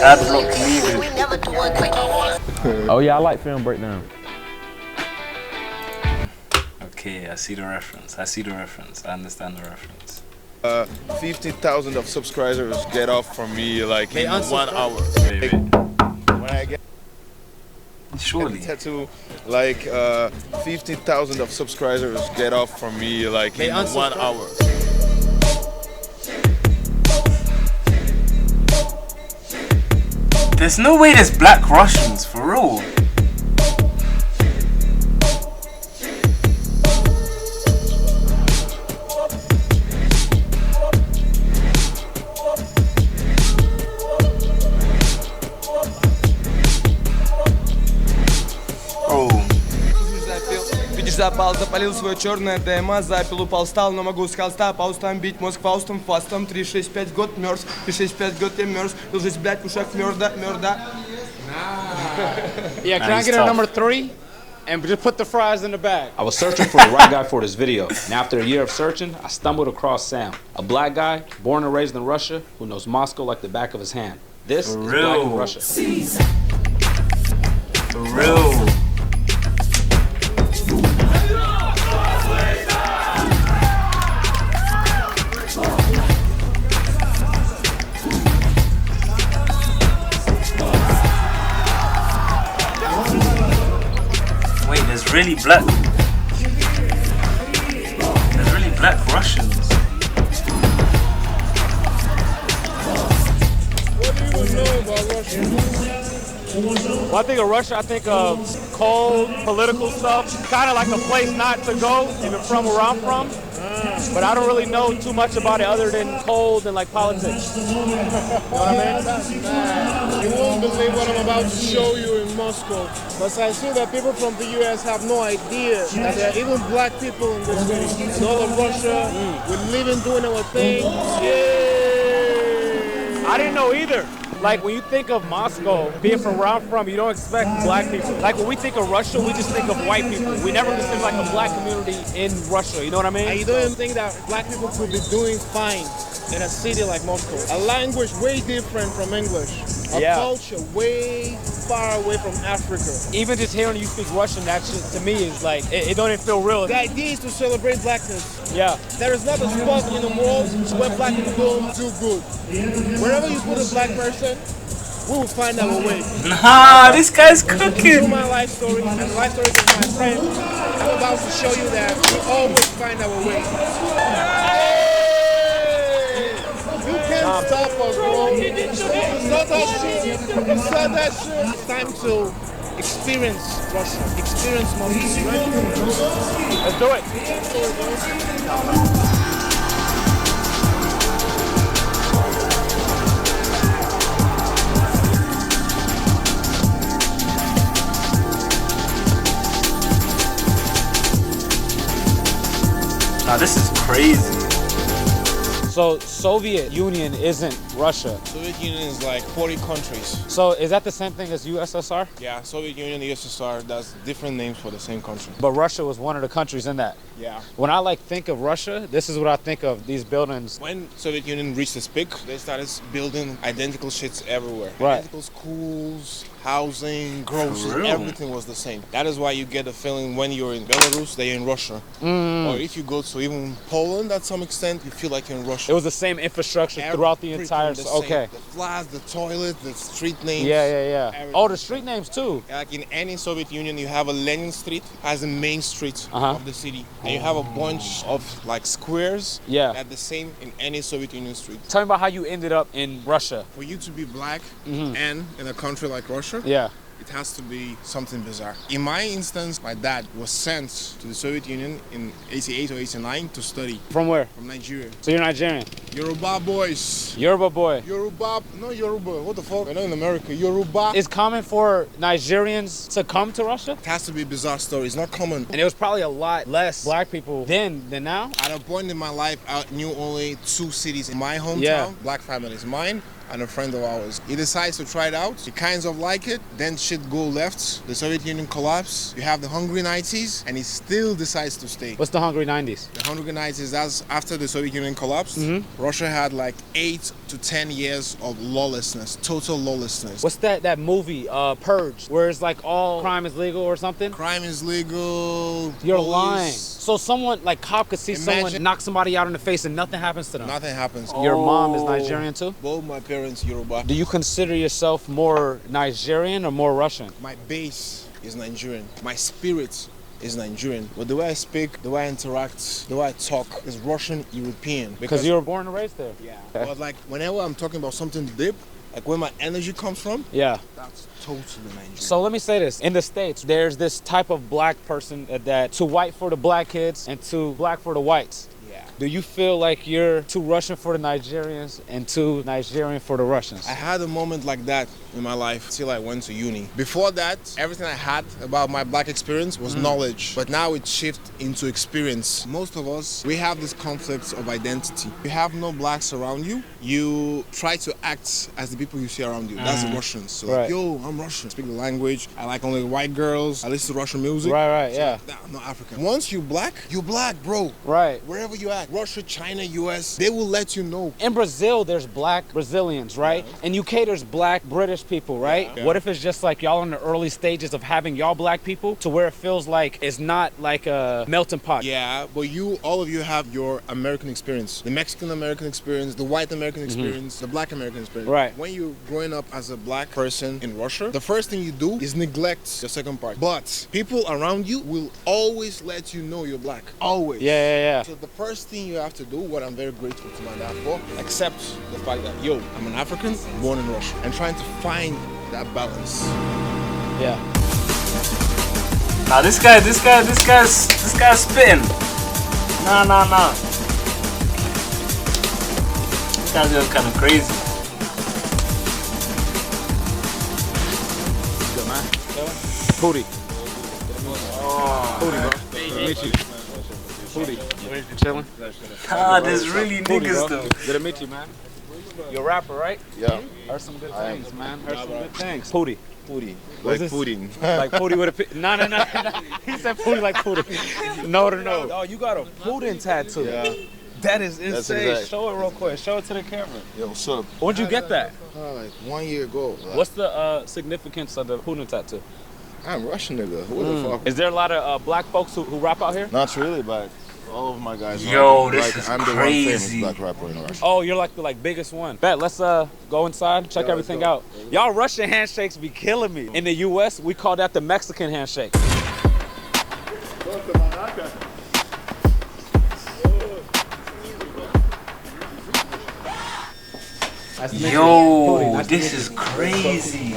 Adblock needed. Oh yeah, I like film breakdown. Okay, I see the reference. I understand the reference. 50,000 of subscribers get off from me like in 1 hour. Wait. When I get Surely. a tattoo, like 50,000 of subscribers get off from me like in 1 hour. There's no way there's black Russians, for real. Запал, запалил свое черное ДМА, запил, упал, встал, но могу с холста по устам бить, мозг фаустом, фастом, 365 год мерз, 365 год я мерз, был жизнь, блядь, в ушах мерда. Yeah, can I get a number 3? And just put the fries in the bag. I was searching for the right guy for this video, and after a year of searching, I stumbled across Sam, a black guy, born and raised in Russia, who knows Moscow like the back of his hand. This is Black in Russia. For real. Wait, there's really black Russians. What do you know about Russia? When I think of Russia, I think of cold, political stuff. Kind of like a place not to go, even from where I'm from. But I don't really know too much about it other than cold and like politics. You know what I mean? You won't believe what I'm about to show you in Moscow. But I see that people from the US have no idea that there are even black people in this city. In all of Russia, we're living, doing our thing. Yeah. I didn't know either. Like when you think of Moscow, being from where I'm from, you don't expect black people. Like when we think of Russia, we just think of white people. We never consider like a black community in Russia, you know what I mean? And you don't even think that black people could be doing fine in a city like Moscow. A language way different from English. A culture way far away from Africa. Even just hearing you speak Russian, that shit to me is like, it don't even feel real. The idea is to celebrate blackness. Yeah. There is not a spot in the world where black people don't do good. Wherever you put a black person, we will find our way. Nah, this guy's cooking. Through my life story and the life story of my friend, I'm about to show you that we always find our way. You can't stop us, bro. It's not that shit. It's not that shit. It's time to experience Russia. Experience Moscow. Let's do it. Nah, this is crazy. So Soviet Union isn't Russia. Soviet Union is like 40 countries. So is that the same thing as USSR? Yeah, Soviet Union, USSR, that's different names for the same country. But Russia was one of the countries in that. Yeah. When I like think of Russia, this is what I think of, these buildings. When Soviet Union reached its peak, they started building identical shits everywhere. Right. Identical schools, housing, groceries, everything was the same. That is why you get the feeling when you're in Belarus, they're in Russia. Or if you go to even Poland at some extent, you feel like you're in Russia. It was the same infrastructure throughout the entire... Okay. The flats, the toilet, the street names. Yeah. Everything. Oh, the street names too. Like in any Soviet Union, you have a Lenin Street as the main street of the city. And you have a bunch of like squares at the same in any Soviet Union street. Tell me about how you ended up in Russia. For you to be black and in a country like Russia, it has to be something bizarre. In my instance, my dad was sent to the Soviet Union in 88 or 89 to study. From where? From Nigeria. So you're Nigerian? Yoruba boys. Yoruba boy. Yoruba, no Yoruba, what the fuck? We're not in America. Yoruba. It's common for Nigerians to come to Russia? It has to be a bizarre story. It's not common. And it was probably a lot less black people then than now? At a point in my life, I knew only 2 cities in my hometown, black families. Mine and a friend of ours. He decides to try it out. He kind of like it. Then shit go left. The Soviet Union collapsed. You have the Hungry 90s, and he still decides to stay. What's the Hungry 90s? The Hungry 90s, that's after the Soviet Union collapsed. Russia had like 8 to 10 years of lawlessness, total lawlessness. What's that movie, Purge, where it's like all crime is legal or something? Crime is legal. You're police. lying. So someone, like cop could see someone knock somebody out in the face and nothing happens to them. Nothing happens. Your mom is Nigerian too? Both my parents Yoruba. Do you consider yourself more Nigerian or more Russian? My base is Nigerian. My spirit is Nigerian. But the way I speak, the way I interact, the way I talk is Russian European. Because you were born and raised there. Yeah. Okay. But like whenever I'm talking about something deep, like where my energy comes from, yeah, that's totally Nigerian. So let me say this. In the States, there's this type of black person that too white for the black kids and too black for the whites. Yeah. Do you feel like you're too Russian for the Nigerians and too Nigerian for the Russians? I had a moment like that in my life till I went to uni. Before that, everything I had about my black experience was knowledge, but now it shifted into experience. Most of us, we have this conflict of identity. You have no blacks around you, you try to act as the people you see around you. That's the Russians. So like, yo, I'm Russian, speak the language, I like only white girls, I listen to Russian music. Right, so yeah. I'm not African. Once you're black, bro. Right. Wherever you at, Russia, China, US, they will let you know. In Brazil, there's black Brazilians, right? In UK, there's black British people, right? Yeah. What if it's just like y'all in the early stages of having y'all black people to where it feels like it's not like a melting pot? Yeah, but all of you have your American experience. The Mexican American experience, the white American experience, the black American experience. Right. When you're growing up as a black person in Russia, the first thing you do is neglect your second part. But people around you will always let you know you're black. Always. Yeah. So the first thing you have to do, what I'm very grateful to my dad for, accept the fact that, yo, I'm an African, born in Russia. And trying to find that balance. Yeah. Nah, this guy's spitting. Nah. This guy's just kind of crazy. Good, man. Pootie. Pootie, bro. Good to meet you. Pootie. Chilling? Ah, there's really niggas though. Good to meet you, man. You're a rapper, right? Yeah. Heard some good things, man. Heard some good things. Pootie. Pootie. Like Like Putin. Like Pootie with a P. No. He said Pootie like Pootie. No. Oh, you got a Putin tattoo. Yeah. That is insane. exact. Show it real quick. Show it to the camera. Yo, what's up? When'd you get that? Like 1 year ago. Like, What's the significance of the Putin tattoo? I'm Russian nigga. Who the fuck? Is there a lot of black folks who rap out here? Not really, but all of my guys. Yo, know. this like, is I'm the one crazy. famous black rapper in Russia. Oh, you're like the biggest one. Bet, let's go inside, check Yeah, everything let's out. Y'all Russian handshakes be killing me. In the US, we call that the Mexican handshake. Nice to meet you. Yo, Nice to this meet is you. crazy.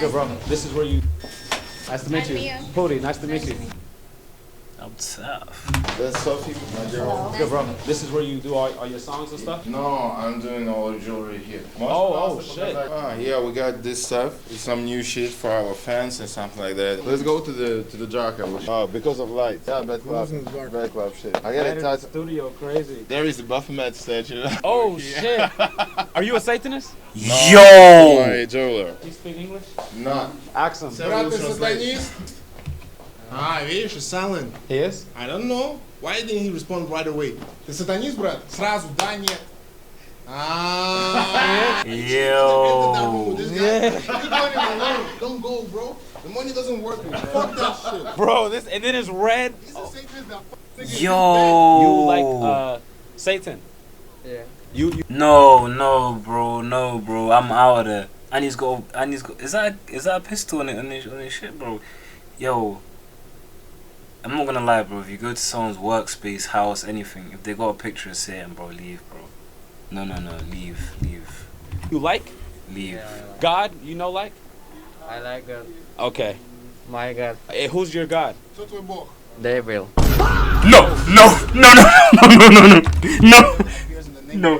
Good, bro. This is where you. Nice to meet you. Pootie, nice to meet you. Out south. That's Sophie, my girl. Good, bro. This is where you do all your songs and stuff? No, I'm doing all the jewelry here. Oh, shit. Yeah, we got this stuff. It's some new shit for our fans and something like that. Let's go to the Jarka. Oh, because of light. Yeah, bad club shit. I got a tattoo. Studio crazy. There is the Baphomet statue. Oh shit. Are you a Satanist? Yo! My jeweler. Do you speak English? Not. Ask him. Брат, ты сатанист? Видишь, silent. He is? I don't know. Why didn't he respond right away? Ты сатанист, брат? Сразу, да, нет. Yo. This guy, you're going in alone. Don't go, bro. The money doesn't work. Fuck that shit. Bro, this and then it's red. He's a Satanist that nigga. Yo. You like Satan? Yeah. You No, bro. I'm out of there. And he's got. Is that a pistol on his shit, bro? Yo. I'm not gonna lie, bro. If you go to someone's workspace, house, anything, if they got a picture of Satan, bro, leave, bro. No, leave. You like? Leave. Yeah, I like. God, you know like? I like God. Okay. My God. Hey, who's your God? Кто твой бог? Devil. No. No.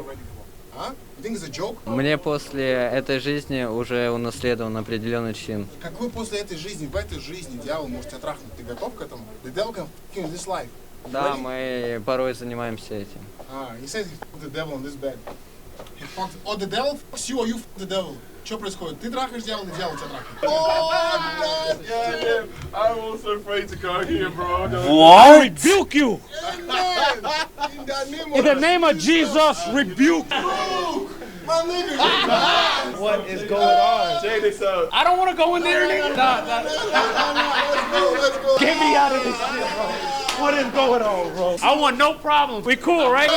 Huh? You think it's a joke? Мне после этой жизни уже унаследован определенный чин. Какой после этой жизни, в этой жизни дьявол может тебя трахнуть? Ты готов к этому? The devil can kill this life. Да, мы порой занимаемся этим. He says he fucked the devil on this bed. He fucked, or the devil fucks you, or you fuck the devil. Что происходит? Ты трахаешь дьявола, или дьявол тебя трахает? Oh, yeah, I'm also afraid to come here, bro. What? I rebuke you. Amen. In the name of Jesus, rebuke. My nigga. What is going on? Check this out. I don't want to go in there, nigga. Nah. Let's go. Get me out of this shit, bro. What is going on, bro? I want no problems. We cool, right?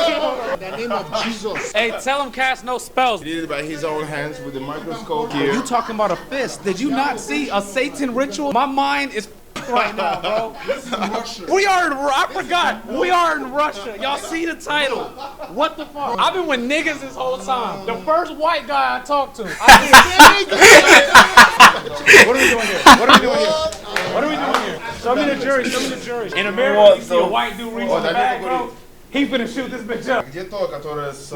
In the name of Jesus. Hey, tell him cast no spells. He did it by his own hands with the microscope here. You talking about a fist? Did you not see a Satan ritual? My mind is right now, bro. We are in. I forgot. We are in Russia. Y'all see the title? What the fuck? I've been with niggas this whole time. The first white guy I talked to. What are we doing here? What are we doing here? What are we doing here? Show me the jury. Show me the jury. In America, you see a white dude reach in the bag, bro. He finna shoot this bitch up. Где то, который с...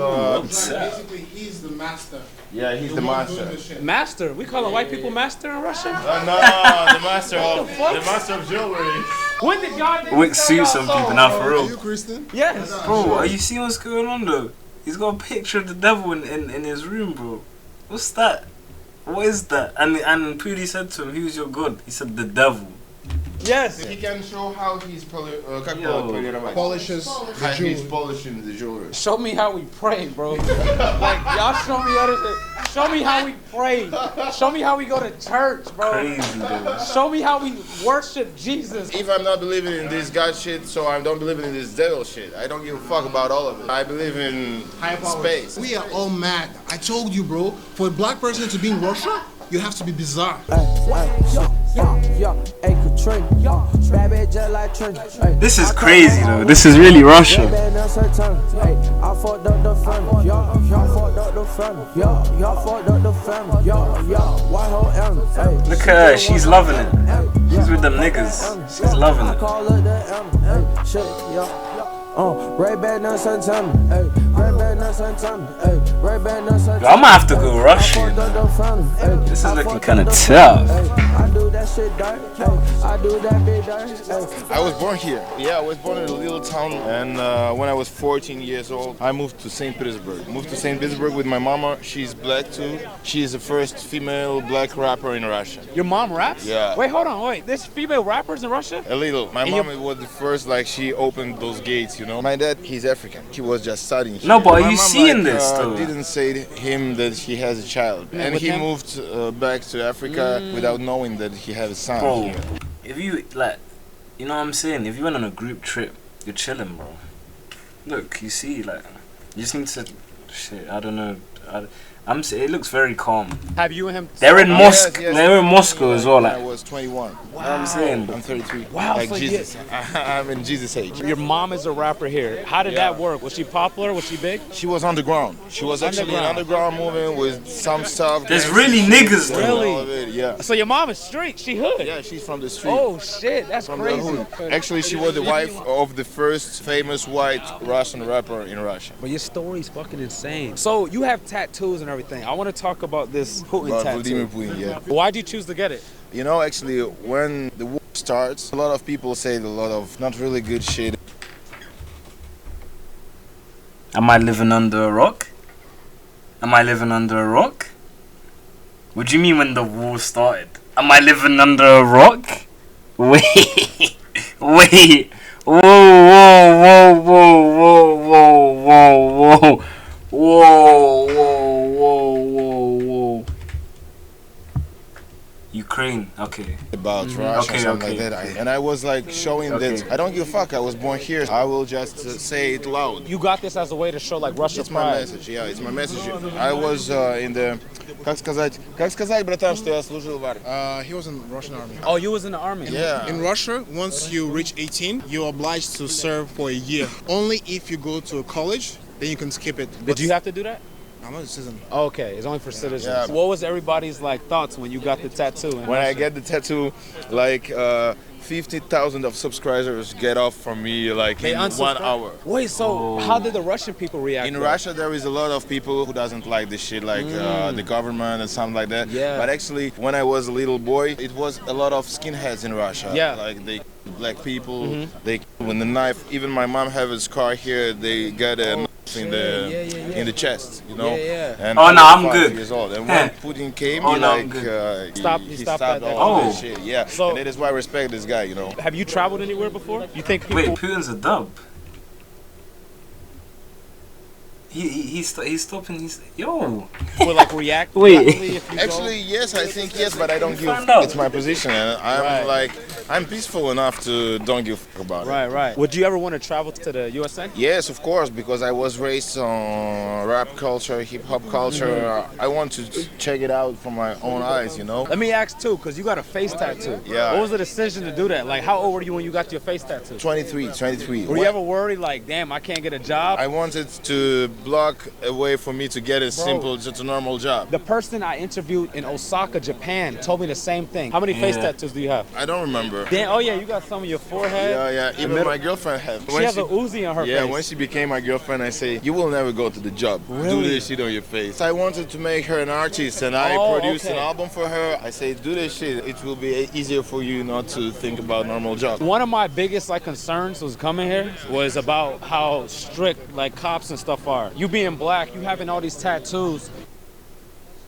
Basically, he's the master. Yeah, he's the master. Master. We call white people master in Russia? No, the master of jewelry. When did God Wick suit some people now for Are real. you Christian? Yes. Bro, are you seeing what's going on though? He's got a picture of the devil in his room, bro. What's that? What is that? And Pudi said to him, who's your god? He said the devil. Yes. He can show how he's Polishes how he's polishing the jewelry. Show me how we pray, bro. Like, y'all show me other shit. Show me how we pray. Show me how we go to church, bro. Crazy, dude. Show me how we worship Jesus. If I'm not believing in this God shit, so I don't believe in this devil shit. I don't give a fuck about all of it. I believe in space. We are all mad. I told you, bro. For a black person to be in Russia, you have to be bizarre. This is crazy though. This is really Russia. Look at her, she's loving it. She's with them niggas. She's loving it. Yo, I might have to go Russian. This is looking kind of tough. I was born here. Yeah, I was born in a little town, and when I was 14 years old, I moved to St. Petersburg. Moved to St. Petersburg with my mama. She's black too. She is the first female black rapper in Russia. Your mom raps? Yeah. Wait, hold on, wait. There's female rappers in Russia? A little. My mom was the first, like, she opened those gates, you know. My dad, he's African. He was just studying here. No, but are My you mom, seeing this though? Didn't say to him that he has a child. And he moved back to Africa without knowing that he had a son. Bro, here. if you, like, you know what I'm saying? If you went on a group trip, you're chilling, bro. Look, you see, like, you just need to, shit, I don't know. I'm saying it looks very calm. Have you and him? They're in Moscow. Yes, They're in Moscow as well. When I Like, was 21. what I'm saying, bro. I'm 33. Wow, Like so Jesus. I'm in Jesus age. Your mom is a rapper here. How did that work? Was she popular? Was she big? She was underground. She was actually an underground movement with some stuff. There's really niggas though. Really? All of it, yeah. So your mom is street. She hood. Yeah, she's from the street. Oh shit, that's From the crazy. hood. Actually, she was the wife of the first famous white Russian rapper in Russia. But your story's fucking insane. So you have tattoos and everything. I want to talk about this Putin About tattoo. Vladimir Putin, yeah. Why'd you choose to get it? You know, actually, when the war starts, a lot of people say a lot of not really good shit. Am I living under a rock? Am I living under a rock? What do you mean when the war started? Am I living under a rock? Wait, wait. Whoa, whoa, whoa, whoa, whoa, whoa, whoa, whoa, whoa, whoa, whoa, whoa. Ukraine, okay. About Russia, Okay, something okay. like that. And I was like showing Okay. that I don't give a fuck. I was born here. I will just say it loud. You got this as a way to show like Russia It's my pride. message, yeah, it's my message. I was in the, как сказать, братан, что я служил в армии? He was in the Russian army. Oh, you was in the army. Yeah. In Russia, once you reach 18, you're obliged to serve for a year. Only if you go to a college, then you can skip it. Did you have to do that? I'm not a citizen. Okay, it's only for citizens. Yeah. What was everybody's like thoughts when you got the tattoo? in When I Russia? get the tattoo, like 50,000 of subscribers get off from me like They in unsubscribe? 1 hour. Wait, so how did the Russian people react? In to that? Russia, there is a lot of people who doesn't like this shit, like the government and something like that. Yeah. But actually, when I was a little boy, it was a lot of skinheads in Russia. Yeah. Like they black people, they with the knife. Even my mom have a scar here. They got a himself in the chest, you know. And Oh, no, I'm 5 good. Years old. And when Putin came, Oh, he no, I'm like good. he stopped stopped that all Oh. this shit. Yeah, So- and that is why I respect this guy, you know. Have you traveled anywhere before? You think people? Wait, Putin's a dub. He's stopping. Yo. will like react. Wait. differently if you go? Actually, yes, I think yes, but I don't give. Find out. It's my position, and I'm peaceful enough to don't give a fuck about it. Right. Would you ever want to travel to the USA? Yes, of course, because I was raised on rap culture, hip hop culture. I want to check it out from my own eyes, you know. Let me ask too, because you got a face tattoo. Yeah. What was the decision to do that? Like, how old were you when you got your face tattoo? 23. Were you ever worried, like, damn, I can't get a job? I wanted to block a way for me to get a simple, just a normal job. The person I interviewed in Osaka, Japan, told me the same thing. How many face tattoos do you have? I don't remember. Damn, oh yeah, you got some on your forehead. Yeah. Even middle- my girlfriend had. She has a Uzi on her Yeah, face. when she became my girlfriend, I say, you will never go to the job. Really? Do this shit on your face. I wanted to make her an artist, and I produced an album for her. I say, do this shit. It will be easier for you not to think about normal job. One of my biggest concerns was coming here was about how strict cops and stuff are. You being black, you having all these tattoos.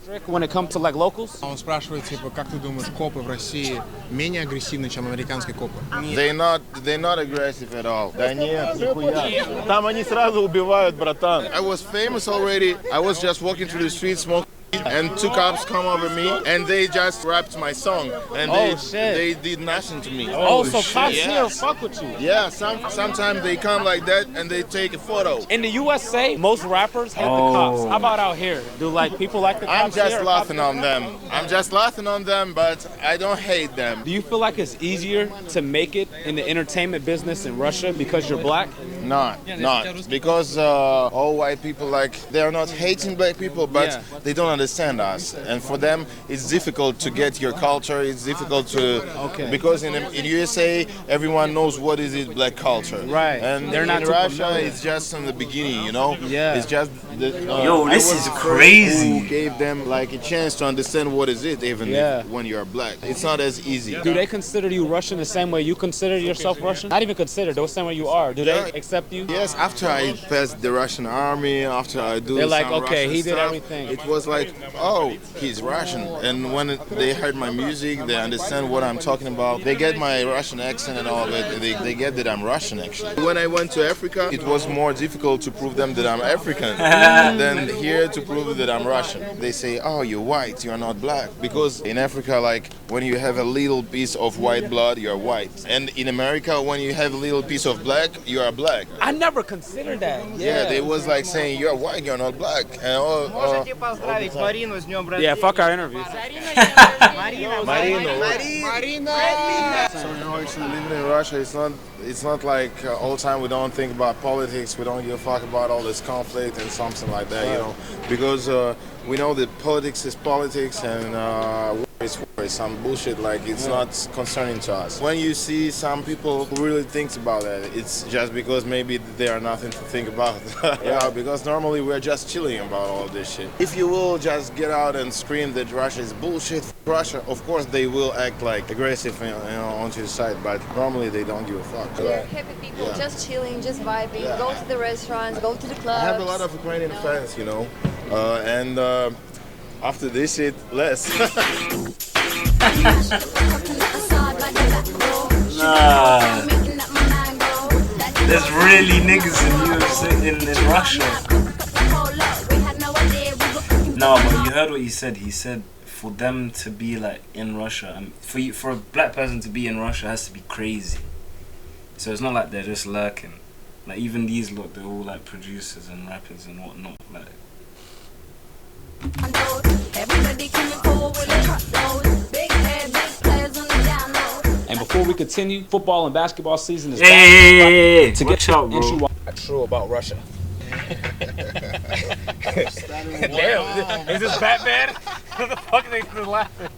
Strict when it comes to locals? Он спрашивает, типа, как ты думаешь, копы в России менее агрессивны, чем американские копы? They're not aggressive at all. Да нет, нихуя. Там они сразу убивают, братан. I was famous already. I was just walking through the street smoking. And 2 cops come over me and they just rapped my song and they did nothing to me. So cops here fuck with you. Yeah, sometimes they come like that and they take a photo. In the USA, most rappers hate the cops. How about out here? Do people like the cops? I'm just here? laughing on them, but I don't hate them. Do you feel like it's easier to make it in the entertainment business in Russia because you're black? Not because all white people they are not hating black people, but they don't understand us, and for them it's difficult to get your culture. It's difficult to because in USA everyone knows what is it black culture, right? And they're not in Russia. It's just in the beginning, you know. Yeah. It's just Yo, this is crazy. Who gave them a chance to understand what is it, even when you are black. It's not as easy. Do they consider you Russian the same way you consider yourself Russian? Not even consider, the same way you are. Do they accept you? Yes, after I passed the Russian army, after I do they're like, some okay, Russian he did stuff, everything. It was like, oh, he's Russian. And when they heard my music, they understand what I'm talking about. They get my Russian accent and all of it. They get that I'm Russian, actually. When I went to Africa, it was more difficult to prove them that I'm African than here to prove that I'm Russian. They say, oh, you're white, you're not black. Because in Africa, when you have a little piece of white blood, you're white. And in America, when you have a little piece of black, you are black. I never considered that. Yeah, they was saying, you're white, you're not black. And yeah, fuck our interviews. Marino. So actually living in Russia, it's not like all the time we don't think about politics, we don't give a fuck about all this conflict and something like that, you know, because we know that politics is politics and war is some bullshit, it's not concerning to us. When you see some people who really thinks about that, it's just because maybe they are nothing to think about. Yeah, because normally we're just chilling about all this shit. If you will just get out and scream that Russia is bullshit, Russia, of course they will act aggressive onto the side, but normally they don't give a fuck. They're happy people, just chilling, just vibing, go to the restaurants, go to the clubs. I have a lot of Ukrainian fans, you know, and after this shit, less. Nah. There's really niggas in Russia. No, but you heard what he said. He said for them to be in Russia, for a black person to be in Russia has to be crazy. So it's not like they're just lurking. Even these they're all producers and rappers and whatnot. And before we continue, football and basketball season is back. Hey, to watch get out, bro. True about Russia. Damn, is this Batman? fuck are they laughing?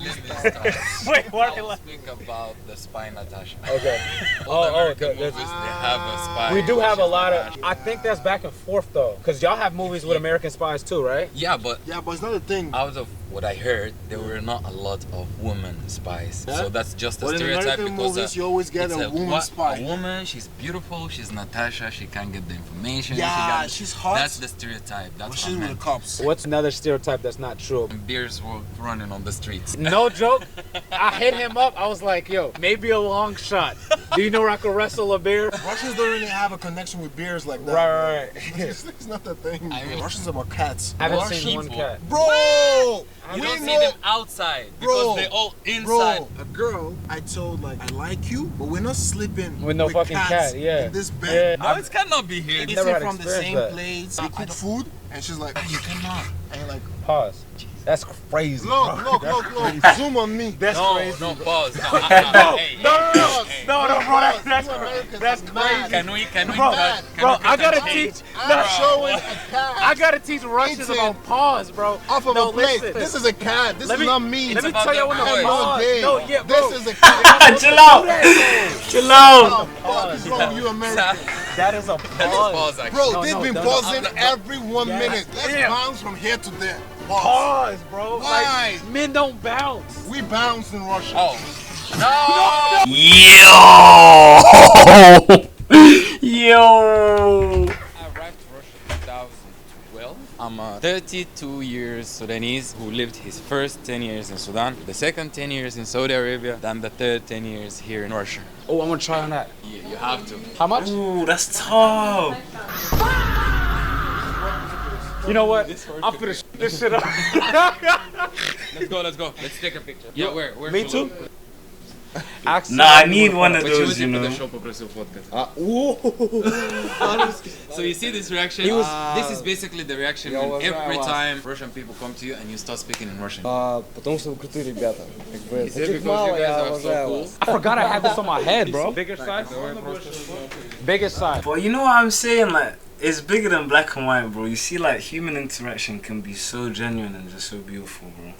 Wait, why are they laughing? Speak about the spy Natasha. Okay. American movies, they have a spy. We do have a lot of. I think that's back and forth though, because y'all have movies with American spies too, right? Yeah, but it's not a thing. Out of what I heard, there were not a lot of women spies. Yeah? So that's just a Well, in stereotype American because movies, you always get it's a woman spy. A woman, she's beautiful, she's Natasha, she can't get the information. Yeah, she's hot. That's the stereotype. That's what she's I with meant. the cops. What's another stereotype that's not true? Beers were running on the streets. No joke. I hit him up. I was like, yo, maybe a long shot. Do you know where I could wrestle a bear? Russians don't really have a connection with bears like that. Right. It's not the thing. Russians are about cats. I haven't Russian seen one cat. Bro! You we don't see know- them outside Bro, because they all inside. Bro, a girl I told like I like you, but we're not sleeping With no fucking cats cat, yeah. in this bed. No, it cannot be here. Eating never had from the experienced same that. plates. We cook food, and she's like, You cannot. and like, Pause. That's crazy. look. Zoom on me. That's crazy. No, pause. No, bro. That's crazy. Can we Bro, I gotta teach. Showing a cat I gotta teach Russians eating about pause, bro. off of No, a plate. listen. This is a cat. This Let is me- not me. Let me about tell you the what the voice. pause. Game. No, yeah, bro. This is a cat. Chill out. Chill out. What the fuck is wrong with you, Americans? That is a pause. Pause, actually. Bro, No, they've no, been no, pausing no. every 1 minute. Let's Yeah. bounce from here to there. Pause. Pause, bro. Why? Like, men don't bounce. We bounce in Russia. Oh. Yo. I arrived to Russia in 2012. I'm 32 years Sudanese who lived his first 10 years in Sudan, the second 10 years in Saudi Arabia, then the third 10 years here in Russia. Oh, I'm gonna try on that. You have to. How much? Ooh, that's tough. You know what? I'm finna this shit up. Let's go. Let's take a picture. Yeah, where? Me too. Nah, I need one of those, you know. So you see this reaction? This is basically the reaction when every time Russian people come to you and you start speaking in Russian. Потому что вы крутые ребята. Is it because you guys are so cool? I forgot I had this on my head, bro. Bigger size? Biggest size. But you know what I'm saying? Like, it's bigger than black and white, bro. You see, like, human interaction can be so genuine and just so beautiful, bro.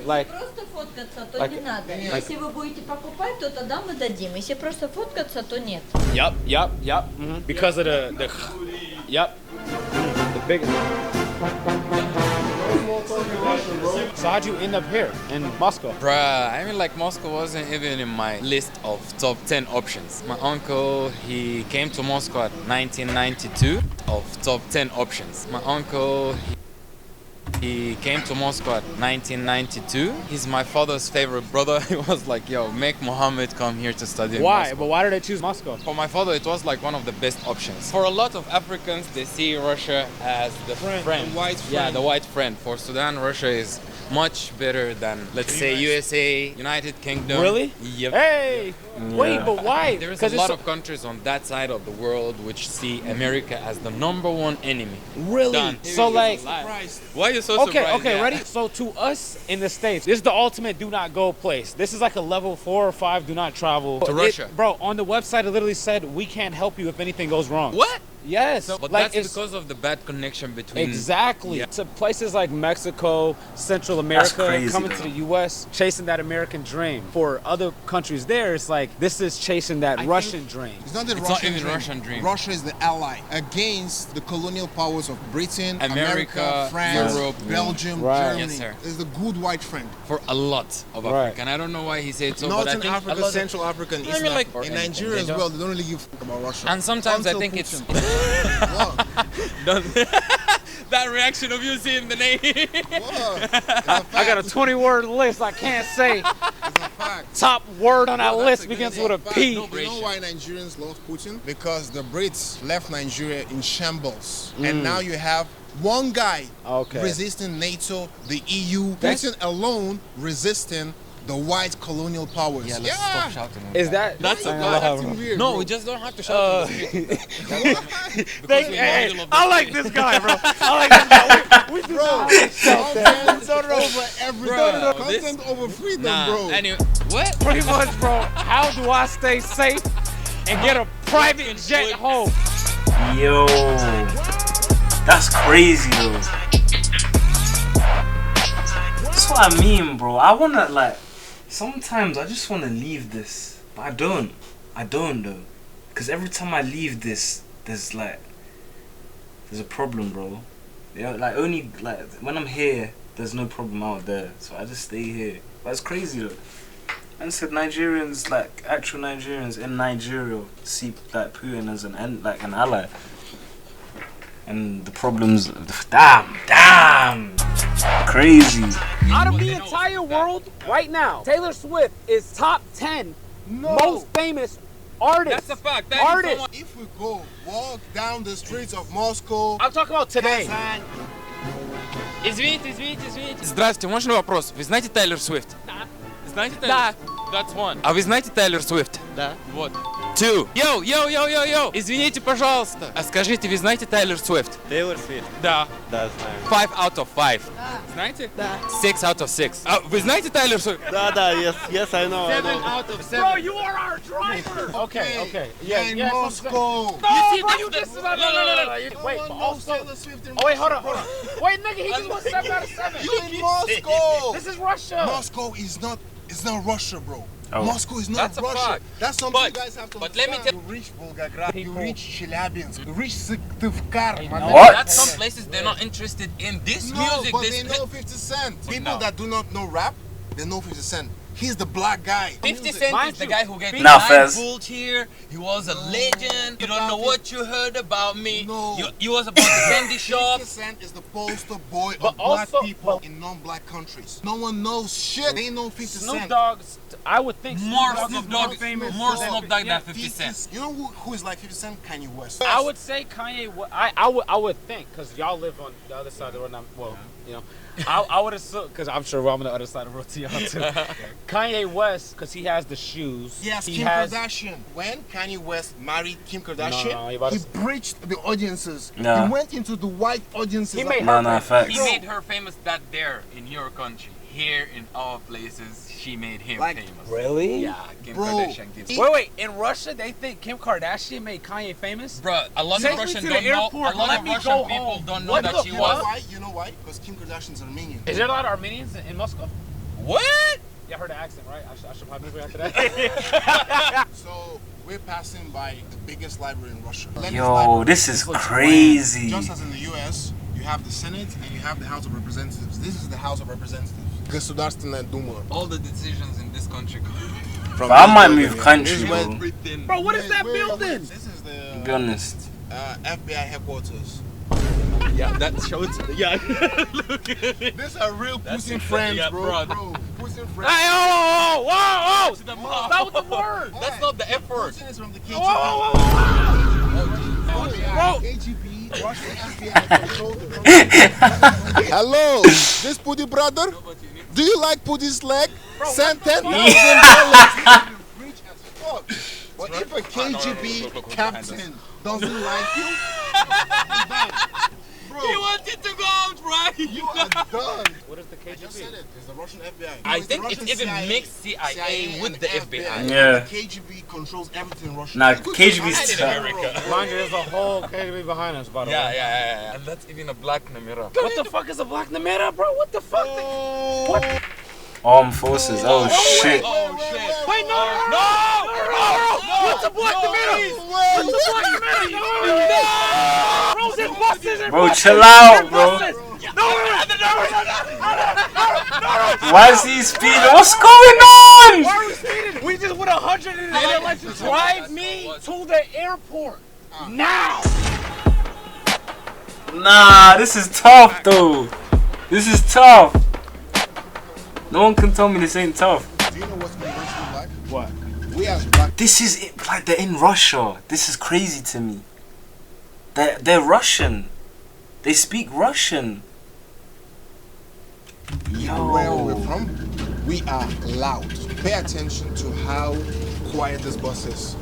Like, Просто фоткаться, то не надо. Если вы будете покупать, то тогда мы дадим. Если просто фоткаться, то нет. yup. Because of the yup. The big. So how'd you end up here in Moscow? Bruh, I mean, like, Moscow wasn't even in my list of top 10 options. My uncle, he came to Moscow at 1992 of top 10 options. My uncle, he came to Moscow at 1992. He's my father's favorite brother. He was like, yo, make Mohammed come here to study in Why? Moscow. But why did they choose Moscow? For my father, it was like one of the best options. For a lot of Africans, they see Russia as the friend. The white friend. Yeah, the white friend. For Sudan, Russia is much better than, let's say, USA, United Kingdom. Really? Yep. Hey! Wait, but why? There's a lot of countries on that side of the world which see America as the #1 enemy. Really? Done. So like, Why are you so surprised? okay, Yeah. ready? So to us in the States, this is the ultimate do not go place. This is like a level 4 or 5 do not travel. To Russia. Bro, on the website it literally said we can't help you if anything goes wrong. What? Yes. But like that's it's because of the bad connection between... exactly. Yeah. To places like Mexico, Central America, crazy, coming though. to the US, chasing that American dream. For other countries there, it's like this is chasing that Russian dream. It's not the It's Russian not even dream. Russian dream. Russia is the ally against the colonial powers of Britain, America, France, Europe. Belgium, Right. Germany. Yes, sir. It's the good white friend. For a lot of Right. Africa. And I don't know why he said so, but I Northern think a Africa, lot of- Central Africa, and I Eastern mean, like, Africa. In or anything. Nigeria They as don't- well, they don't really give a fuck about Russia. And sometimes I Until think it's... Putin. What? that reaction of you seeing the name. I got a 20-word list I can't say. Top word on that list begins with a P. You know why Nigerians love Putin? Because the Brits left Nigeria in shambles. And now you have one guy resisting NATO, the EU, Putin alone resisting the white colonial powers. Yeah, let's stop shouting. Is that That's a acting weird, No, bro. we just don't have to shout. I like this guy, bro. I like this guy. We do not shout that. Content over everything. Bro, Content over freedom, Nah, bro. anyway, what? Pretty much, bro. How do I stay safe and get a private jet home? Yo. That's crazy, though. That's what I mean, bro. I wanna like. Sometimes I just wanna leave this, but I don't. I don't though, cause every time I leave this, there's a problem, bro. Yeah, like only like when I'm here, there's no problem out there, so I just stay here. But it's crazy though. And said Nigerians, like actual Nigerians in Nigeria, see like Putin as an ally. And the problems, damn, crazy. Out of the entire world, right now, Taylor Swift is top 10 most famous artists. That's a fact. Artists. If we go walk down the streets of Moscow, I'm talking about today. Извините. Здравствуйте, можно вопрос? Вы знаете Тейлор Свифт? Да. Знаете Тейлор? Да. That's one. А вы знаете Тейлор Свифт? Да. Вот. Two. Йоу. Извините, пожалуйста. А скажите, вы знаете Тейлор Свифт? Тейлор Свифт? Да. Да, знаю. 5 out of 5. Да. Знаете? Да. 6 out of 6. А вы знаете Тейлор Свифт? Да, yes, I know. 7 out of 7. Bro, you are our driver. Okay. Yeah, Moscow. No, bro, you just no. Wait, but also. Oh wait, hold on. Wait, nigga, he just won 7 out of 7. You in Moscow? This is Russia. Moscow is not. It's not Russia, bro. Oh. Moscow is not That's Russia. A fact. That's something But- you guys have to but let me understand. You reach Volgograd, you reach Chelyabinsk, you reach Syktyvkar. What? That's some places they're not interested in this No, music. but This they know 50 Cent. People No. that do not know rap, they know 50 Cent. He's the black guy. 50 Cent is the guy who gets Nah, Fez. pulled here. He was a legend. You don't know what you heard about me. No. You was about the candy 50 shop. Cent is the poster boy But of black also- people in non-black countries. No one knows shit. They know 50 Snoop Cent. Dogg, I would think More Dogg Snoop is more Dogg, famous. more than- Snoop Dogg yeah. than 50 Cent. You know who is like 50 Cent? Kanye West. I would say Kanye. I would think because y'all live on the other side of the road. Well, you know, I would assume because I'm sure I'm on the other side of the road to y'all too. Kanye West because he has the shoes. Yes, he Kim has. Kardashian. When Kanye West married Kim Kardashian, No, you about he to- breached the audiences. No. He went into the white audiences. He made No, facts. He made her famous that there in your country. Here in our places, she made him Like, famous. Really? Yeah, Kim Bro. Kardashian gives. Wait. In Russia, they think Kim Kardashian made Kanye famous. Bro, a lot Take of me Russians to the don't know. airport, A lot let of me Russian go people home. don't know What that the she You know was. why? You know why? Because Kim Kardashian's Armenian. Is there a lot of Armenians in Moscow? What? Yeah, I heard the accent, right? I should probably move after that. So we're passing by the biggest library in Russia. Yo, this is crazy. Just as in the US, you have the Senate and you have the House of Representatives. This is the House of Representatives. Государственная Дума. All the decisions in this country. But I might move country, This is bro. Everything. Bro, what is that building? This is To be the honest. FBI headquarters. Yeah, that shows. Yeah. These are real pussy friends, yeah, bro. bro. Pussy friends. Hey, whoa! Stop with the word. That's not the F word. Putin is from the KGB. Bro. KGB, Russian FBI control the Hello, this Pudi brother? Do you like Pudi's leg? Send $10,000. Rich as fuck. But if a KGB captain doesn't like you, bro, He wanted to go out, right? you are done. What is the I just KGB? said it. It's the Russian FBI. I It's think the it's Russian even mixed CIA with and the FBI. Yeah. The KGB controls everything in Russia. Nah, Good KGB's thing I tough. did America. Mind you, there's a whole KGB behind us, by the way. Yeah. And that's even a black Namira. What the fuck is a black Namera, bro? What the fuck? What? Armed forces. Oh shit. Oh shit. Wait, no! What's a black Namera? What's a black Namera? No! Bro, there's buses and Bro, chill out, bro. Why is he speeding? What's going on? Why are we speeding? We just went 100 and they let you drive me to the airport. Now! Nah, this is tough though. This is tough. No one can tell me this ain't tough. Do you know what's conventional black? What? We as black. This is it, like they're in Russia. This is crazy to me. They're Russian. They speak Russian. Where we're from, we are loud. Pay attention to how quiet this bus is.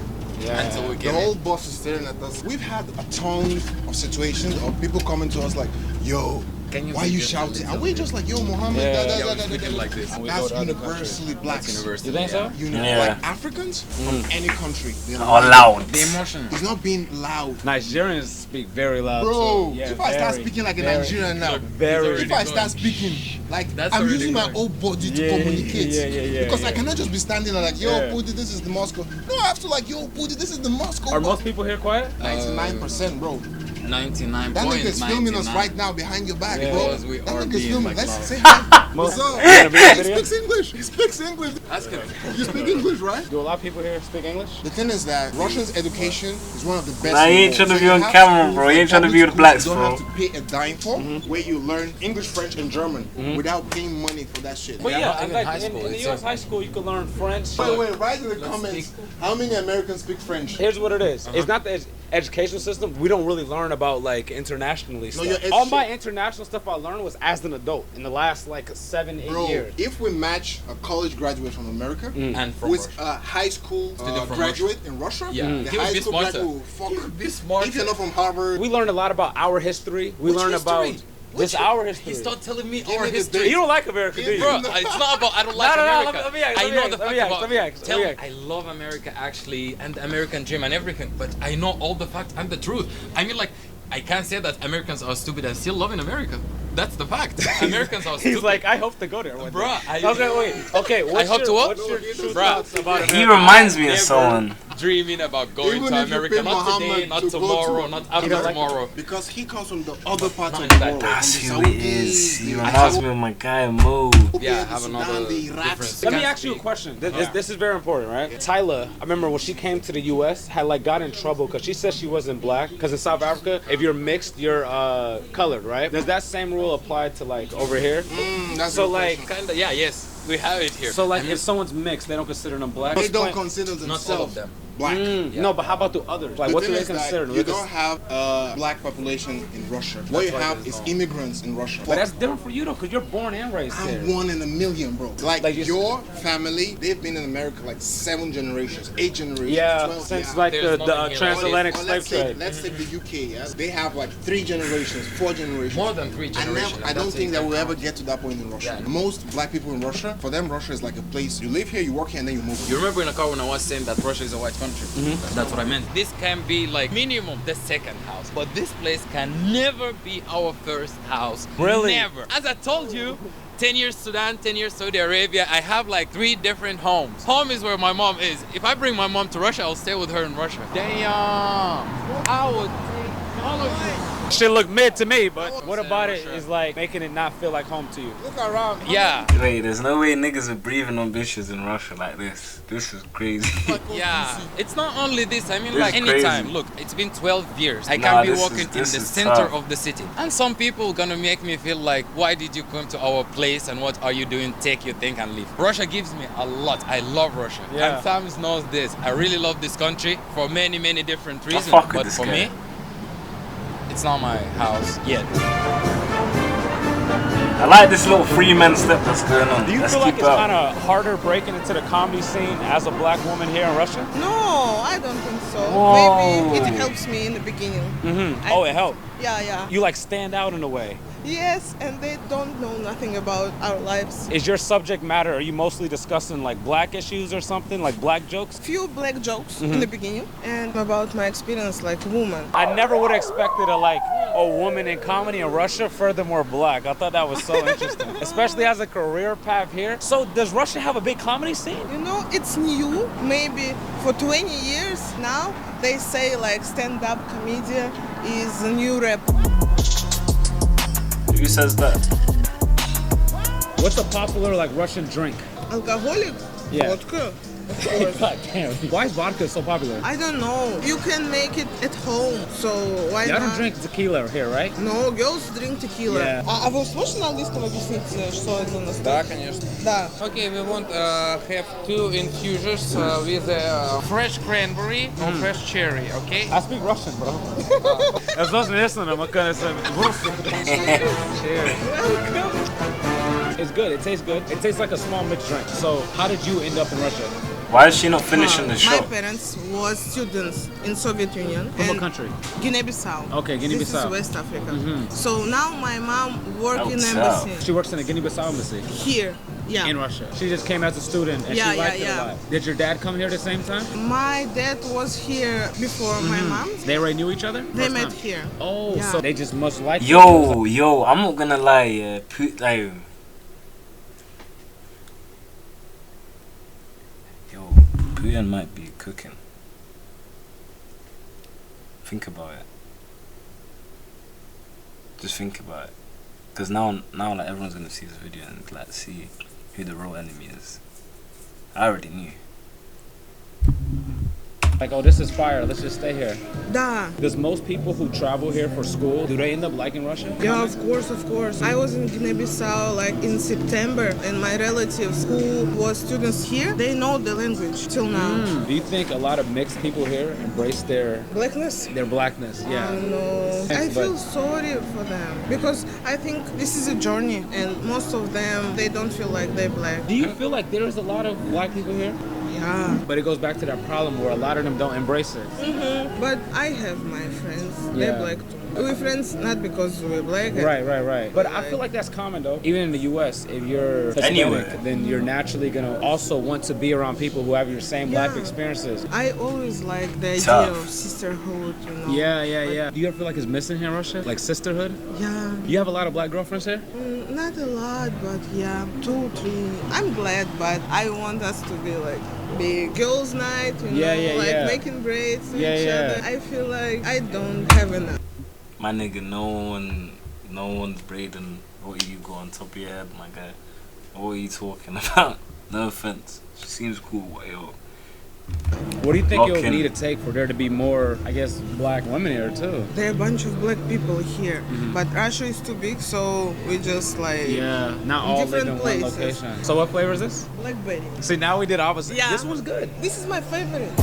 Until we The get whole bus is staring at us. We've had a ton of situations of people coming to us like, yo, why are you shouting? And we're just like, yo, Mohammed, like this. That's universally black. You think so? Yeah. Like Africans from any country, they're All loud. The emotion. He's not being loud. Nigerians speak very loud. Bro, too. Yeah, if I start very, speaking like a very, Nigerian now, very. if I start speaking Like, That's I'm already using my good. whole body to Yeah, communicate. yeah, because I yeah. cannot just be standing there like, yo, Yeah. Budi, this is the Moscow. No, I have to like, yo, Budi, this is the Moscow. Are most people here quiet? 99%, bro. 99.99. That nigga's filming us right now behind your back, Yeah. bro. Because we That are nigga's being filming. like Let's loud. say hi. What's up? You wanna be in the He video? speaks English. He speaks English. Ask him. You speak English, right? Do a lot of people here speak English? The thing is that Russia's education is one of the best. Nah, he in the ain't world. trying to So be you on have camera, schools bro. He like ain't trying to public be with schools blacks, you don't bro. have to pay a dime for, where you learn English, French, and German without paying money for that shit. But Yeah, yeah, not even like high school, in the it's U.S. high school, you can learn French. Wait, write in the comments how many Americans speak French. Here's what it is. It's not the educational system. We don't really learn about like internationally No, stuff. your All my international stuff I learned was as an adult in the last like 7-8 Bro, years. if we match a college graduate from America And from with Russia. a high school Student from graduate in Russia, Yeah. the He would high be school smarter. graduate will fuck. He would be smarter. If you're not from Harvard, We learned a lot about our history. We Which learned history? about this our history. He started telling me Give our me the history. date. You don't like America, do you? Bro, it's not about I don't like No, America. let me ask, I let me know ask, the let fact me ask, about. let me ask, Tell let me me, ask. I love America actually, and the American dream and everything, but I know all the facts and the truth. I mean, like, I can't say that Americans are stupid and still loving America. That's the fact. Americans are stupid. He's like, I hope to go there one day. Bruh, Okay, wait. Okay, what's hope your, to what? what's your true Bruh. thoughts about America? He reminds me of Never someone. dreaming about going Even to if you America, pay not today, Muhammad not to go tomorrow, to- not after don't like tomorrow. because he comes from the other part Not of the in that world. That's from who the it is. He Saudis, reminds me of my guy Mo. Yeah, the have Sudan, another the Iraq. difference. Let me Can't ask you a speak. question. This is very important, right? Tyler, I remember when she came to the U.S., had like got in trouble because she said she wasn't black. Because in South Africa, if you're mixed, you're colored, right? Does that same rule apply to like over here? That's So a good like, question. Kinda, yeah, yes, we have it here. so like, I mean, if someone's mixed, they don't consider them black. They don't Explain- consider not themselves all of them. black. No, but how about the others? Like, The what do thing they is that consider? you don't have a black population in Russia. What you why have there's is no- immigrants in Russia. But that's different for you though, because you're born and raised there. I'm 1 in a million, bro. Like Like you your family, they've been in America like 7 generations, 8 generations, Yeah, 12. since yeah. like There's the nothing here. transatlantic Or slave let's say, trade. let's take the UK. Yeah? They have like 3 generations, 4 generations. More than 3 generations. I don't That's think it. that we'll ever get to that point in Russia. Yeah. Most black people in Russia, for them, Russia is like a place. You live here, you work here, and then you move. You remember in a car when I was saying that Russia is a white country? That's what I meant. This can be like minimum the second house, but this place can never be our first house. Really? Never. As I told you, 10 years Sudan, 10 years Saudi Arabia, I have like 3 different homes. Home is where my mom is. If I bring my mom to Russia, I'll stay with her in Russia. Damn. I would take all of you. Shit look mid to me, but what about it is like making it not feel like home to you? Look around. Yeah. Wait, there's no way niggas are breathing on bitches in Russia like this. This is crazy. Yeah, it's not only this. I mean, This like is anytime. crazy. Look, it's been 12 years. I Nah, can be this walking is- in this the is center tough. of the city, and some people gonna make me feel like, why did you come to our place and what are you doing? Take your thing and leave. Russia gives me a lot. I love Russia, Yeah. and Sams knows this. I really love this country for many, many different reasons. fuck with But this for guy. me, it's not my house yet. I like this little free man step that's going on. Do you Let's feel like keep it's up. kind of harder breaking into the comedy scene as a black woman here in Russia? No, I don't think so. Whoa. Maybe it helps me in the beginning. Mm-hmm. Oh, it helped. Yeah. You like stand out in a way. Yes, and they don't know nothing about our lives. Is your subject matter, are you mostly discussing like black issues or something, like black jokes? Few black jokes in the beginning and about my experience like woman. I never would have expected a woman in comedy in Russia, furthermore black. I thought that was so interesting, especially as a career path here. So does Russia have a big comedy scene? You know, it's new. Maybe for 20 years now, they say like stand-up comedian is a new rap. Who says that? What's a popular like Russian drink? Alcoholic? Yeah. Vodka. Of course. God damn. Why is vodka so popular? I don't know. You can make it at home, so why Y'all not? don't drink tequila here, right? No, girls drink tequila. Yeah. А вы сможете на английском объяснить, что это на Да, конечно. Да. Okay, we want have 2 infusions with fresh cranberry or fresh cherry, okay? I speak Russian, bro. As long as I'm It's good. It tastes good. It tastes like a small mixed drink. So, how did you end up in Russia? Why is she not finishing the My show? parents was students in Soviet Union. From what and country? Guinea-Bissau. Okay, This Guinea-Bissau. is West Africa. Mhm. So now my mom work in Out embassy She works in the Guinea-Bissau embassy. here. Yeah. In Russia. She just came as a student and Yeah, she liked yeah, it a yeah. lot. Did your dad come here at the same time? My dad was here before my mom. They already knew each other? They First met time? here. Oh, Yeah. so they just must like Yo, I'm not gonna lie, like, Putin might be cooking. Think about it. Just think about it. Because now like everyone's gonna see this video and like see who the real enemy is. I already knew. Like, oh, this is fire, let's just stay here. Da. Does most people who travel here for school, do they end up liking Russia? Yeah, of course, of course. I was in Guinea-Bissau like in September, and my relatives who was students here, they know the language till now. Do you think a lot of mixed people here embrace their blackness? Their blackness, yeah. No, I feel sorry for them because I think this is a journey, and most of them they don't feel like they're black. Do you feel like there's a lot of black people here? Yeah. But it goes back to that problem where a lot of them don't embrace it. But I have my friends. Yeah. They're black too. We're friends not because we're black. Right. But I feel like that's common though. Even in the US, if you're Hispanic, then you're naturally gonna also want to be around people who have your same life experiences. I always like the idea of sisterhood, you know. Yeah. Do you ever feel like it's missing here in Russia? Like sisterhood? Yeah. You have a lot of black girlfriends here? Not a lot, but yeah, 2, 3. I'm glad, but I want us to be like big girls' night, you know, making braids to each other. I feel like I don't have enough. My nigga, no one's braiding what you got on top of your head, my guy. What are you talking about? No offense. She seems cool, but yo. What do you think you'll need to take for there to be more, I guess, black women here too? There are a bunch of black people here, but Russia is too big, so we just like not all live in one location. So what flavor is this? Blackberry. See, now we did opposite. Yeah. This one's good. This is my favorite.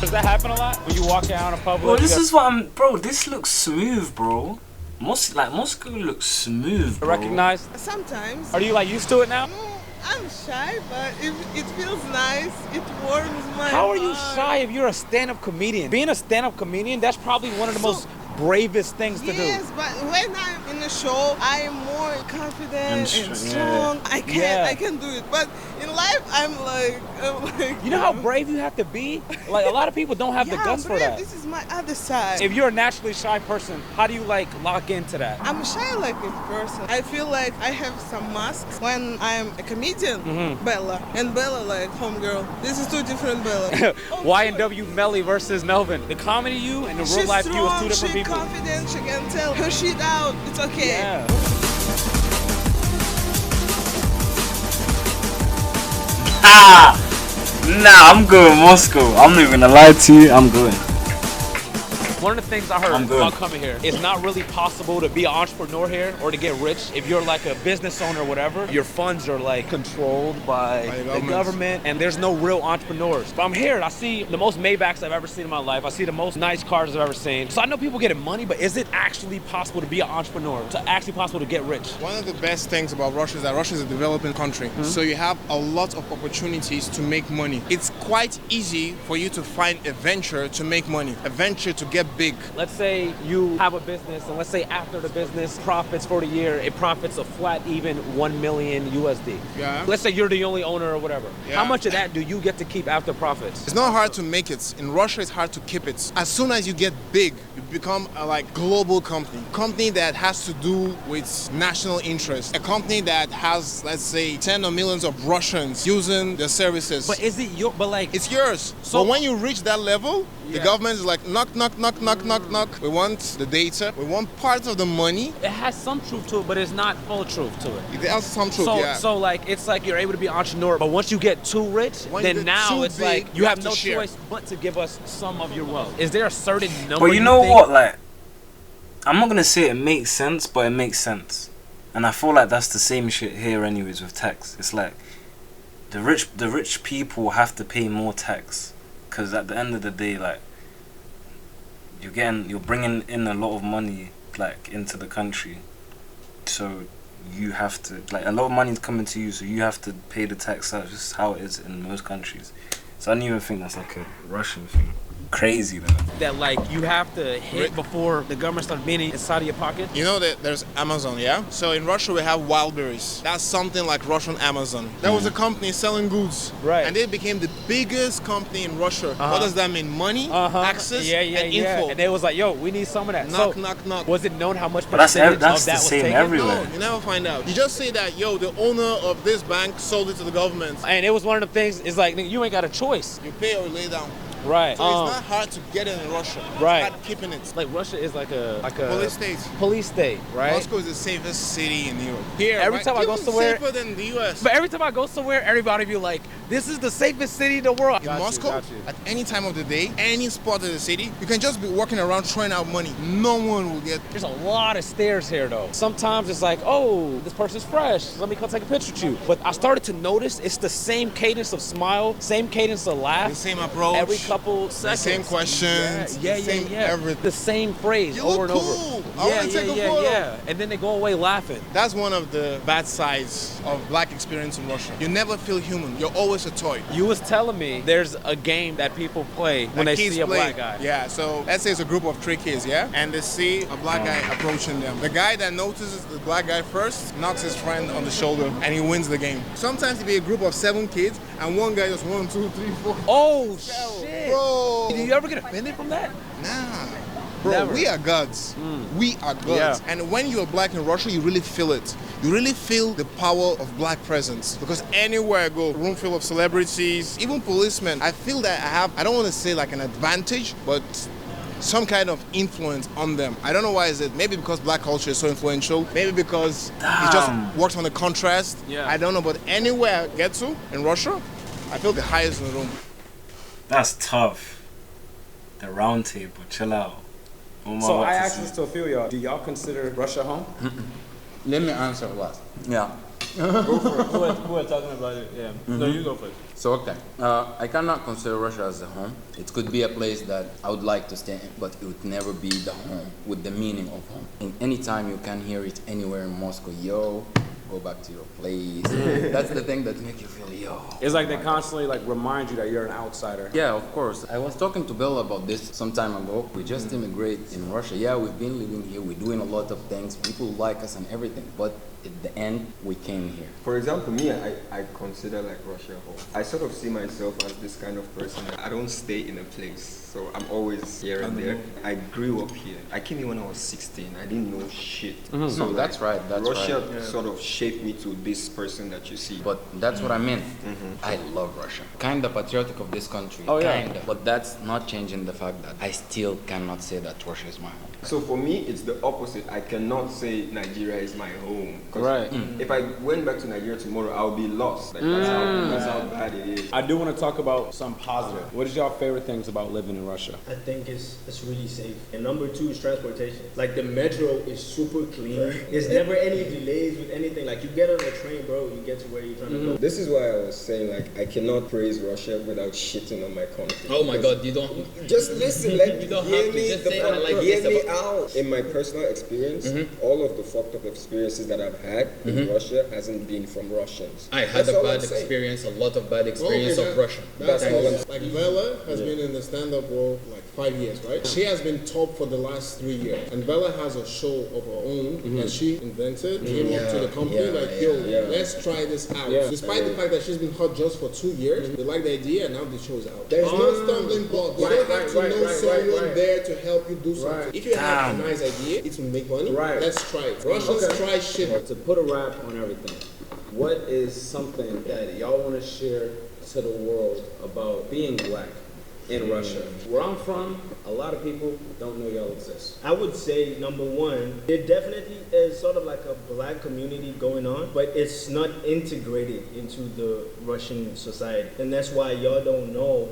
Does that happen a lot when you walk out in public? Bro, this is what I'm. Bro, this looks smooth, bro. Moscow looks smooth, bro. Recognized? Sometimes. Are you like used to it now? I'm shy, but it feels nice. It warms my How are you heart. shy if you're a stand-up comedian? Being a stand-up comedian, that's probably one of the most bravest things to do. Yes, but when I'm in a show, I am more confident and strong. I can do it. But in life, I'm like. You know how brave you have to be? Like a lot of people don't have the guts for that. This is my other side. If you're a naturally shy person, how do you like lock into that? I'm shy like this person. I feel like I have some masks when I'm a comedian, Bella, and Bella like homegirl. This is two different Bella. YNW Melly versus Melvin. The comedy you and the real life you is two different people. She's confident, she can tell her shit out. It's okay. Yeah. Nah, I'm going Moscow. I'm not even gonna lie to you. I'm going. One of the things I heard while coming here, it's not really possible to be an entrepreneur here or to get rich. If you're like a business owner or whatever, your funds are like controlled by the government and there's no real entrepreneurs. But I'm here and I see the most Maybachs I've ever seen in my life. I see the most nice cars I've ever seen. So I know people getting money, but is it actually possible to be an entrepreneur? To actually possible to get rich? One of the best things about Russia is that Russia is a developing country. So you have a lot of opportunities to make money. It's quite easy for you to find a venture to make money, a venture to get big. Let's say you have a business and let's say after the business profits for the year, it profits a flat even 1 million USD. Yeah. Let's say you're the only owner or whatever. Yeah. How much of that do you get to keep after profits? It's not hard to make it. In Russia, it's hard to keep it. As soon as you get big, you become a like global company that has to do with national interest. A company that has, let's say, 10 or millions of Russians using their services. But is it your, but like... It's yours. So when you reach that level, the government is like, knock, knock, knock, knock, knock, knock. We want the data. We want part of the money. It has some truth to it, but it's not full truth to it. It has some truth, So like, it's like you're able to be an entrepreneur, but once you get too rich, then now it's like you have no choice but to give us some of your wealth. Is there a certain number? But you know what, like, I'm not gonna say it makes sense, but it makes sense. And I feel like that's the same shit here anyways with tax. It's like the rich people have to pay more tax. Because at the end of the day, like, you're bringing in a lot of money, like, into the country. So you have to, like, a lot of money is coming to you, so you have to pay the tax. That's just how it is in most countries. So I don't even think that's like a Russian thing. crazy though. That like you have to hit before the government starts being inside of your pocket? You know that there's Amazon, yeah? So in Russia we have Wildberries. That's something like Russian Amazon. There was a company selling goods. Right. And they became the biggest company in Russia. What does that mean? Money, access, and info. And they was like, yo, we need some of that. Knock, knock, knock. Was it known how much that's percentage of that the was same taken? everywhere. No, you never find out. You just say that, yo, the owner of this bank sold it to the government. And it was one of the things, it's like, nigga, you ain't got a choice. You pay or lay down. Right. So it's not hard to get it in Russia. Right. It's hard keeping it. Like Russia is like a police state. Police state, right? Moscow is the safest city in Europe. Here, every time I go somewhere, safer than the US. But every time I go somewhere, everybody be like, "This is the safest city in the world." In Moscow, at any time of the day, any spot of the city, you can just be walking around throwing out money. No one will get. There's a lot of stairs here, though. Sometimes it's like, "Oh, this person's fresh. Let me come take a picture with you." But I started to notice it's the same cadence of smile, same cadence of laugh, the same approach, every couple seconds. Same questions, everything. The same phrase you over look and cool. over. I want to take a photo. Yeah. And then they go away laughing. That's one of the bad sides of black experience in Russia. You never feel human. You're always a toy. You was telling me there's a game that people play when they see a black guy. Yeah, so let's say it's a group of 3 kids, yeah? And they see a black guy approaching them. The guy that notices the black guy first knocks his friend on the shoulder and he wins the game. Sometimes it'll be a group of 7 kids and one guy just 1, 2, 3, 4. Oh, shit. Bro. Did you ever get offended from that? Nah. Bro, Never. we are gods. We are gods. Yeah. And when you're black in Russia, you really feel it. You really feel the power of black presence. Because anywhere I go, room full of celebrities, even policemen, I feel that I don't want to say like an advantage, but some kind of influence on them. I don't know why is it. Maybe because black culture is so influential. Maybe because it just works on the contrast. Yeah. I don't know, but anywhere I get to in Russia, I feel the highest in the room. That's tough. The round table, chill out. So I asked this to a few of y'all. Do y'all consider Russia home? Let me answer last. Yeah. Go for it. Who are talking about it? Yeah. No, you go first. So, okay. I cannot consider Russia as a home. It could be a place that I would like to stay in, but it would never be the home with the meaning of home. And anytime you can hear it anywhere in Moscow, yo, go back to your place. That's the thing that makes you feel, yo. It's like they constantly like remind you that you're an outsider. Yeah, of course. I was talking to Bill about this some time ago. We just immigrated in Russia. Yeah, we've been living here. We're doing a lot of things. People like us and everything. But at the end, we came here. For example, me, I consider like Russia home. I sort of see myself as this kind of person. I don't stay in a place. So I'm always here and there. I grew up here. I came here when I was 16. I didn't know shit. Mm-hmm. So no, that's right. That's Russia right. sort of shaped me to this person that you see. But that's what I mean. I love Russia. Kind of patriotic of this country. Oh, yeah. Kinda. But that's not changing the fact that I still cannot say that Russia is my home. So for me, it's the opposite. I cannot say Nigeria is my home. Right. If I went back to Nigeria tomorrow, I'll be lost. Like, that's how bad it is. I do want to talk about some positive. What is y'all favorite things about living in Russia? I think it's really safe. And number 2 is transportation. Like the metro is super clean. There's never any delays with anything. Like you get on a train, bro, you get to where you're trying to go. This is why I was saying like I cannot praise Russia without shitting on my country. Oh my God, you don't. Just listen, like You don't hear have to me, just say I like hear this me about- out. In my personal experience, all of the fucked up experiences that I've had in Russia hasn't been from Russians. I had That's a all bad I'm saying. experience, a lot of bad experience of Russia. That's all I'm saying. Like Bella has been in the stand-up world like 5 years, right? She has been top for the last 3 years. And Bella has a show of her own that she invented, came up to the company let's try this out. Despite the fact that she's been hot just for 2 years, they like the idea and now the show's out. There's no stumbling block. You don't have to know someone there to help you do something. If you have a nice idea, it will make money. Let's try it. Russians try shit. To put a wrap on everything, what is something that y'all want to share to the world about being black in Russia? Where I'm from, a lot of people don't know y'all exist. I would say number 1, there definitely is sort of like a black community going on, but it's not integrated into the Russian society. And that's why y'all don't know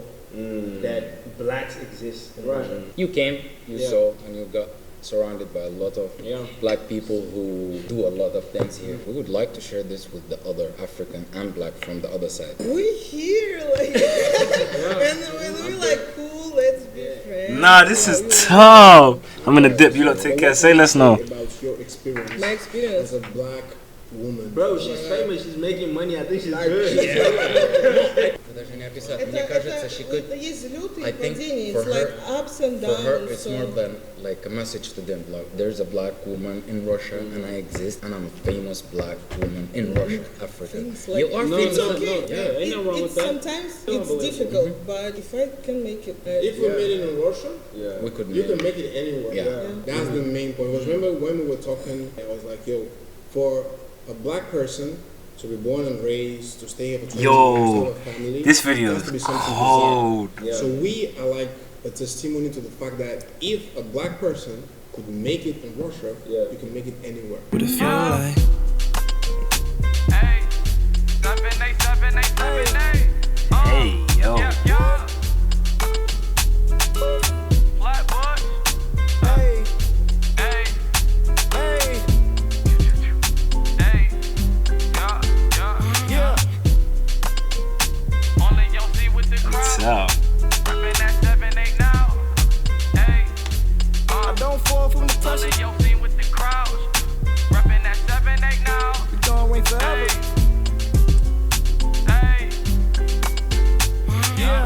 that blacks exist in Russia. You came, you saw, and you got surrounded by a lot of black people who do a lot of things here. We would like to share this with the other African and black from the other side. We here, like, and when we like, cool, let's be friends. Nah, this is tough. I'm gonna dip. You lot take care. Say let's know. About your experience. My experience as a black woman. Bro, she's famous, she's making money, I think she's good. Даже не описать. Мне кажется, she could. I think it's like ups and downs. For her, it's more than like a message to them. Like, there's a black woman in Russia, and I exist, and I'm a famous black woman in Russia, Africa. Like, you are famous. It's okay. Yeah, ain't nothing wrong with that. Sometimes it's difficult, but if I can make it, if we made it in Russia, we could. You can make it anywhere. Yeah. That's the main point. Because remember when we were talking, I was like, yo, for a black person to be born and raised, to stay here for 20 years, to have a family, this video is cold. Yeah. So we are like a testimony to the fact that if a black person could make it in Russia, you can make it anywhere. What it feel like? Hey, yo. What's up? I don't fall from the touch. We gon' wait forever.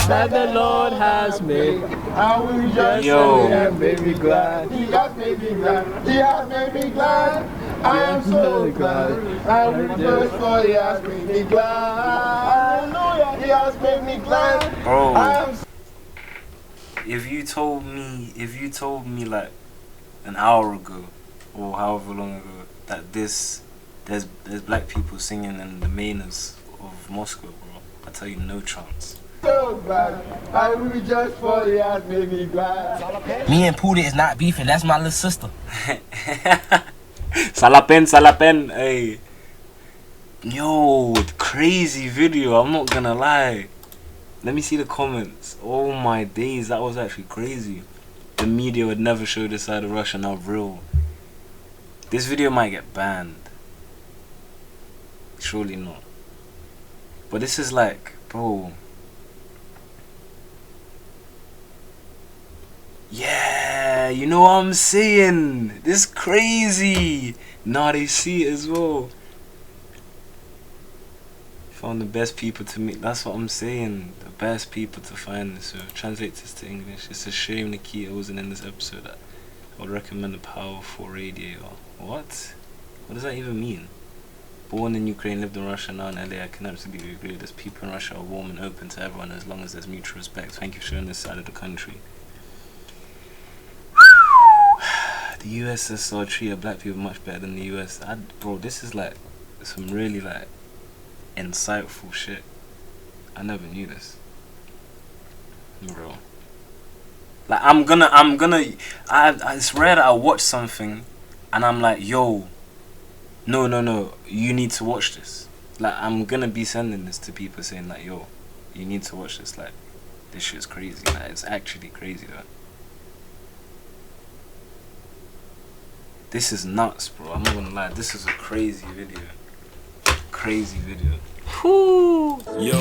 That the Lord has made. I will just say and made me glad. He has made me glad. He has made me glad. I am so glad. I will rejoice for He has made me glad. Hallelujah. He has made me glad. Bro, if you told me like an hour ago or however long ago that there's black people singing in the mainers of Moscow, bro, I tell you no chance. So glad. I will rejoice for He has made me glad. Me and Pootie is not beefing. That's my little sister. Salapen, hey. Yo, crazy video, I'm not gonna lie. Let me see the comments. Oh my days, that was actually crazy. The media would never show this side of Russia, now real. This video might get banned. Surely not. But this is like, bro. Yeah, you know what I'm saying? This is crazy. Nah, they see it as well. Found the best people to meet. That's what I'm saying. The best people to find this. So translate this to English. It's a shame Nikita wasn't in this episode. I would recommend a powerful radiator. What? What does that even mean? Born in Ukraine, lived in Russia, now in LA. I can absolutely agree. There's people in Russia are warm and open to everyone as long as there's mutual respect. Thank you for showing this side of the country. The USSR treated black people much better than the US. Bro, this is like some really like insightful shit. I never knew this, bro. Like it's rare that I watch something and I'm like, yo, no, you need to watch this. Like, I'm gonna be sending this to people saying like, yo, you need to watch this. Like, this shit's crazy. Like, it's actually crazy though. This is nuts, bro. I'm not gonna lie. This is a crazy video. Crazy video. Whoo. Yo,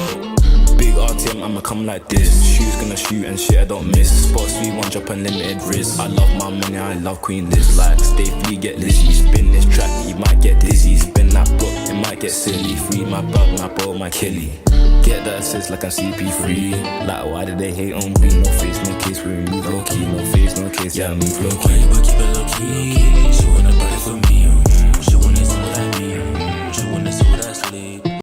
big RTM, I'ma come like this. Shoes gonna shoot and shit, I don't miss. Spots V1 drop unlimited wrist. I love my money, I love Queen Liz. Like, stay free, get Lizzie. Spin this track, you might get dizzy. Spin that block, it might get silly. Free my belt, my bow, my killie. Get that assist like I'm CP3. Like, why did they hate on me? No face, no case, we move low key. No face, no case, yeah, I move low key. But keep it low key. So when I buy it for me,